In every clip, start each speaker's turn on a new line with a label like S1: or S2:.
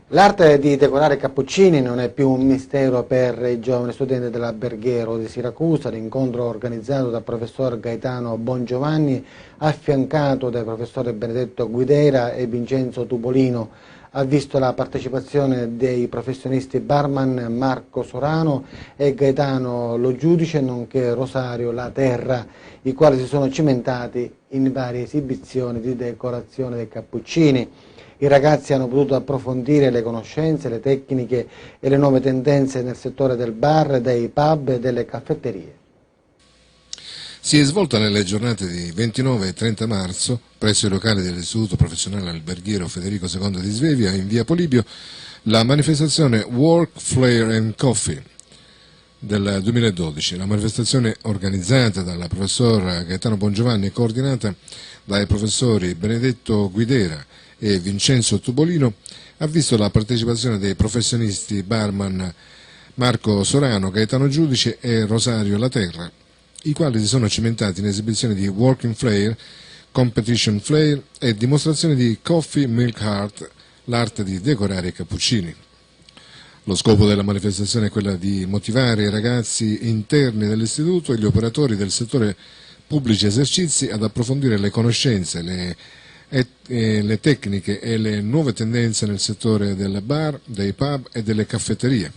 S1: L'arte di decorare cappuccini non è più un mistero per i giovani studenti dell'Alberghiero di Siracusa. L'incontro organizzato dal professor Gaetano Bongiovanni, affiancato dai professori Benedetto Guidera e Vincenzo Tubolino, ha visto la partecipazione dei professionisti barman Marco Sorano e Gaetano Lo Giudice, nonché Rosario La Terra, i quali si sono cimentati in varie esibizioni di decorazione dei cappuccini. I ragazzi hanno potuto approfondire le conoscenze, le tecniche e le nuove tendenze nel settore del bar, dei pub e delle caffetterie.
S2: Si è svolta nelle giornate di 29 e 30 marzo, presso i locali dell'Istituto Professionale Alberghiero Federico II di Svevia, in via Polibio, la manifestazione Work, Flair and Coffee del 2012. La manifestazione organizzata dal professor Gaetano Bongiovanni e coordinata dai professori Benedetto Guidera e Vincenzo Tubolino ha visto la partecipazione dei professionisti barman Marco Sorano, Gaetano Giudice e Rosario La Terra, i quali si sono cimentati in esibizioni di Working Flair, Competition Flair e dimostrazioni di Coffee Milk Art, l'arte di decorare i cappuccini. Lo scopo della manifestazione è quello di motivare i ragazzi interni dell'istituto e gli operatori del settore pubblici esercizi ad approfondire le conoscenze, le tecniche e le nuove tendenze nel settore del bar, dei pub e delle caffetterie.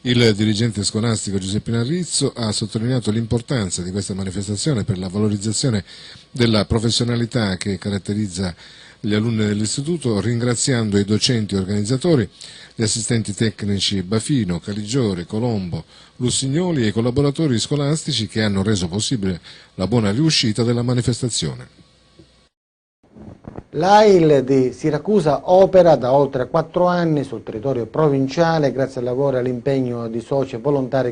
S2: Il dirigente scolastico Giuseppe Narrizzo ha sottolineato l'importanza di questa manifestazione per la valorizzazione della professionalità che caratterizza gli alunni dell'istituto, ringraziando i docenti organizzatori, gli assistenti tecnici Bafino, Caligiore, Colombo, Lussignoli e i collaboratori scolastici che hanno reso possibile la buona riuscita della manifestazione.
S1: L'AIL di Siracusa opera da oltre 4 anni sul territorio provinciale grazie al lavoro e all'impegno di soci e volontari